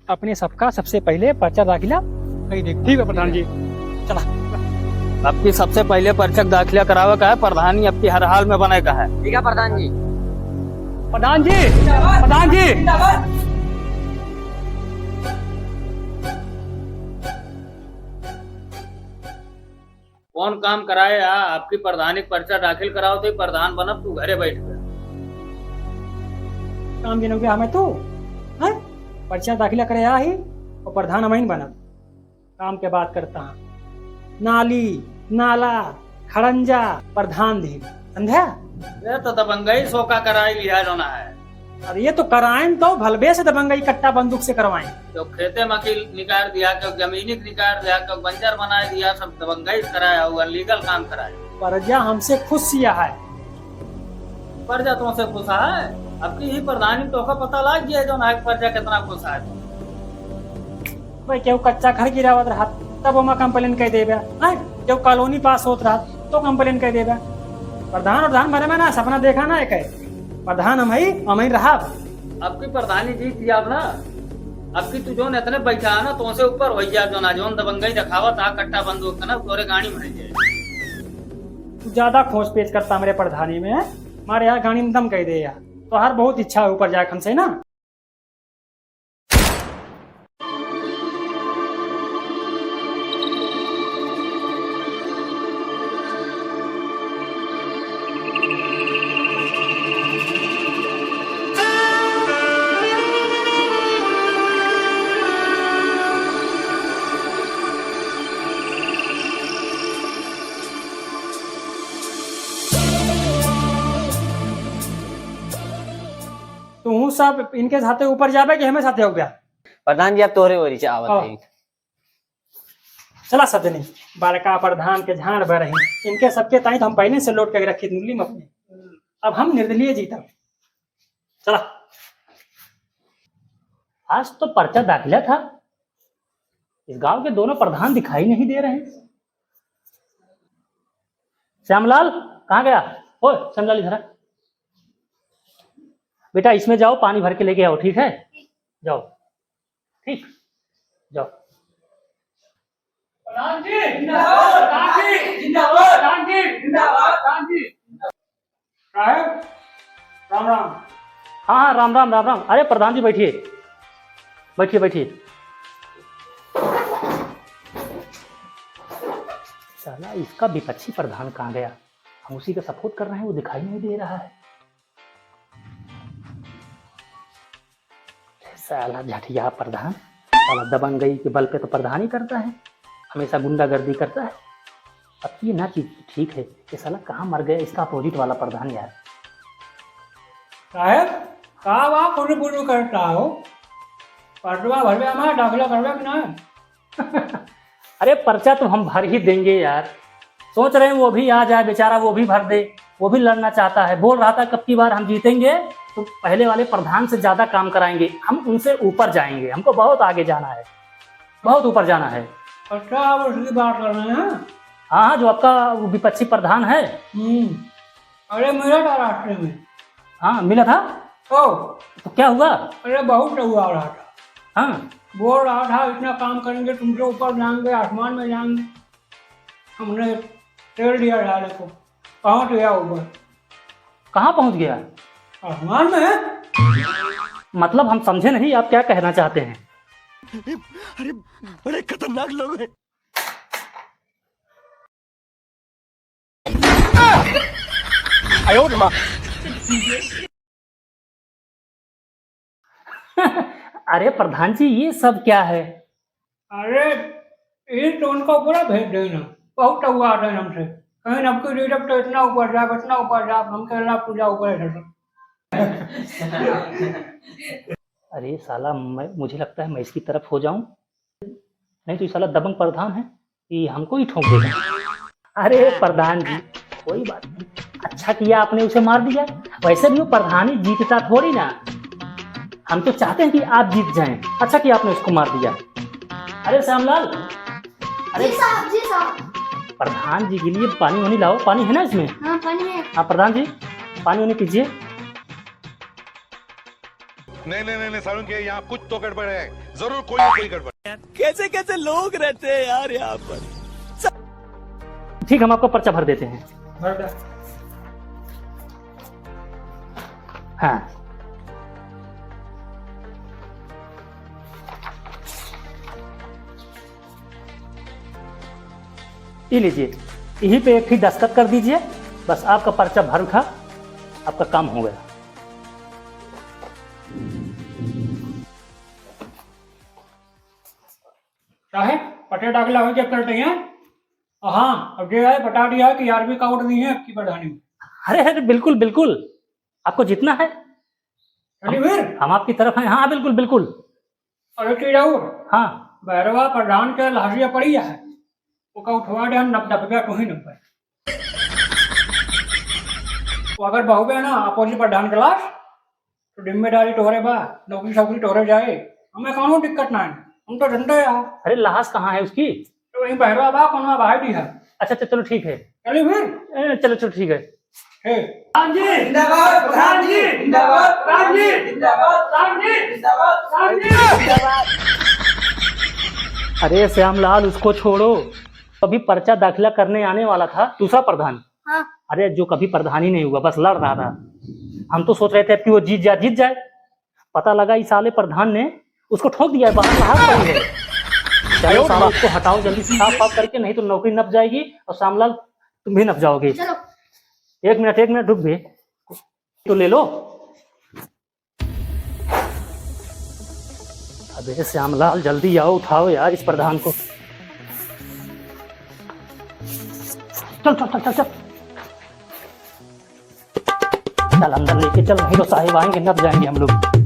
अपने सबका सबसे पहले पर्चा दाखिला कही देख। ठीक है प्रधान जी, चला। आपकी सबसे पहले पर्चा दाखिला करावे का है, प्रधानी आपकी हर हाल में बने का है। ठीक है प्रधान जी। प्रधान जी, प्रधान जी, कौन काम कराए आपकी प्रधानी पर्चा दाखिल कराओ तो प्रधान बनब, तू घरे बैठ गया। काम गिनो गया हमें तो है पर्चा दाखिला करे आ ही और प्रधान हमें बनब। काम के बात करता हूँ, नाली नाला खड़ंजा प्रधान दी, समझा? ये तो दबंगई सोका कराई लिया जाना है। अरे ये तो कराएं तो भलबे से दबंगई कट्टा बंदूक से करवाएं। तो खेते मकील निकाल दिया, क्यों जमीनी निकाल दिया, क्यों बंजर बना दिया, सब दबंगई कराया हुआ, लीगल काम कराया। प्रजा हमसे खुश सिया है। प्रजा तुमसे खुश है? आपकी ही प्रधानी तो का पता लग गया जो ना प्रजा कितना खुश है। भाई क्यों कच्चा घर गिरावत रहा तब हम कंप्लेन कह देबे, क्यों कॉलोनी पास होत रहा तो कंप्लेन कह देबे। प्रधान भरे में ना सपना देखा ना एक प्रधान हम ही रहा। आपकी प्रधानी जीत दिया ना, आपकी तू जो इतने बैठा है ना तो से ऊपर हो गया जो ना जो दबंगई दिखावत आ कट्टा बंदूक ना तोरे गाड़ी में जाए। तू ज्यादा खोज पेच करता मेरे प्रधानी में, हमारे यहाँ गाड़ी में दम कह दे यार। तो हर बहुत इच्छा है ऊपर जाए हमसे ना। तू सब इनके साथे ऊपर जाबे कि हमें साथे हो गया? प्रधान जी आप तोहरे ओरी से आवत हाँ। है। चला सदनी बालका प्रधान के झाड़ भर रही, इनके सबके ताई तो हम पहले से लोट के रखी मुरली में अपने। अब हम निर्दलीय जीता। चला। आज तो पर्चा दाखिला था, इस गांव के दोनों प्रधान दिखाई नहीं दे रहे हैं। श्यामलाल कहाँ गया? ओ श्यामलाल इधर आ। बेटा इसमें जाओ, पानी भर के लेके आओ, ठीक है? जाओ, ठीक, जाओ। प्रधान जी जिंदाबाद, प्रधान जी जिंदाबाद, प्रधान जी जिंदाबाद, प्रधान जी। साहब राम राम। हाँ राम राम राम राम। अरे प्रधान जी बैठिए बैठिए बैठिए। साला इसका विपक्षी प्रधान कहाँ गया? हम उसी का सपोर्ट कर रहे हैं, वो दिखाई नहीं दे रहा है। साला झटिया प्रधान, साला दबंगई के बल पे तो प्रधान ही करता है, हमेशा गुंडागर्दी करता है। अब ये ना चीज ठीक है, ये साला कहाँ मर गया इसका अपोजिट वाला प्रधान यार। साहब कहा वहाँ पुरु पुरु करता हो, पर्चा भरवे हमारा दाखिला करवे कि ना? अरे पर्चा तो हम भर ही देंगे यार, सोच रहे हैं वो भी आ जाए बेचारा, वो भी भर दे, वो भी लड़ना चाहता है। बोल रहा था कब की बार हम जीतेंगे तो पहले वाले प्रधान से ज्यादा काम कराएंगे, हम उनसे ऊपर जाएंगे, हमको बहुत आगे जाना है, बहुत ऊपर जाना है। अच्छा आप उसकी बात कर रहे हैं? हाँ हाँ, जो आपका विपक्षी प्रधान है। अरे मिला था रास्ते में। हाँ मिला था। ओ तो क्या हुआ? अरे बहुत हुआ रहा था। हाँ बोल रहा था इतना काम करेंगे तुमसे ऊपर जाएंगे, आसमान में जाएंगे। हमने तेल दिया डाले को, पहुंच गया ऊपर। कहाँ पहुंच गया? आसमान में है। मतलब हम समझे नहीं, आप क्या कहना चाहते हैं? अरे बड़े खतरनाक लोग हैं। अरे प्रधान जी ये सब क्या है? अरे ये तो उनको पूरा भेज देना, बहुत हुआ था हमसे। कहीं आपकी रीडअप तो इतना ऊपर जाए, इतना ऊपर जाए, हम कहना पूजा ऊपर है। अरे साला मुझे लगता है मैं इसकी तरफ हो जाऊं, नहीं तो ये साला दबंग प्रधान है, ये हमको ही ठोक देगा। अरे प्रधान जी कोई बात नहीं, अच्छा किया आपने उसे मार दिया। वैसे भी वो प्रधान ही जीतता थोड़ी ना, हम तो चाहते हैं कि आप जीत जाएं। अच्छा किया आपने उसको मार दिया। अरे श्यामलाल, अरे जी साहब प्रधान जी के लिए पानी वानी लाओ। पानी है ना इसमें? हाँ पानी है। हाँ प्रधान जी पानी वानी पीजिए। नहीं नहीं नहीं सारुण के यहाँ कुछ तो गड़बड़ है, जरूर कोई ना कोई गड़बड़। कैसे कैसे लोग रहते हैं यार यहाँ पर। ठीक, हम आपको पर्चा भर देते हैं। भर दे। हाँ, ये लीजिए, यहीं पे एक ही दस्तखत कर दीजिए, बस आपका पर्चा भर उठा, आपका काम हो गया। साहेब पटे दाखिला हो चेक करते हैं। हाँ, अब ये है बता दिया है कि आरबी का आउट नहीं है आपकी प्रधानी में। अरे अरे बिल्कुल बिल्कुल, आपको जितना है चलिए फिर। हम आपकी तरफ हैं। हाँ बिल्कुल बिल्कुल। अरे की जाऊँ हाँ, भैरवा प्रधान के लाजिया पड़ी है, वो का उठवा दे नब दब गया तो ही नब्बे। वो अगर बहुबे ना अपोजिट प्रधान क्लास तो जिम्मेदारी तोहरे बा, नौकरी सौकरी तोहरे जाए, हमें कौनो दिक्कत ना है, हम तो डंडे यार। अरे लाश कहाँ है उसकी? तो वही भैरवा बा कौन बाहर दी है। अच्छा अच्छा, चलो ठीक है। चलिए फिर। चलो चलो ठीक है। प्रधान जी जिंदाबाद, प्रधान जी जिंदाबाद, प्रधान जी जिंदाबाद, प्रधान जी जिंदाबाद, प्रधान जी जिंदाबाद। अरे श्यामलाल, उसको छोड़ो। अभी पर्चा दाखिला करने आने वाला था दूसरा प्रधान। हाँ। अरे जो कभी प्रधान ही नहीं हुआ, बस लड़ रहा था। हम तो सोच रहे थे कि वो जीत जाए। पता लगा इस साले प्रधान ने उसको ठोक दिया है, बाहर पड़ी है। चलो साला, उसको हटाओ जल्दी से, साफ करके, नहीं तो नौकरी नप जाएगी और श्यामलाल तुम भी नप जाओगे। चलो। एक मिनट रुक भी तो ले लो। अबे श्यामलाल जल्दी आओ, उठाओ यार इस प्रधान को। चल चल चल चल चल चल अंदर लेके चल, नहीं तो साहिब आएंगे, नप जाएंगे हम लोग।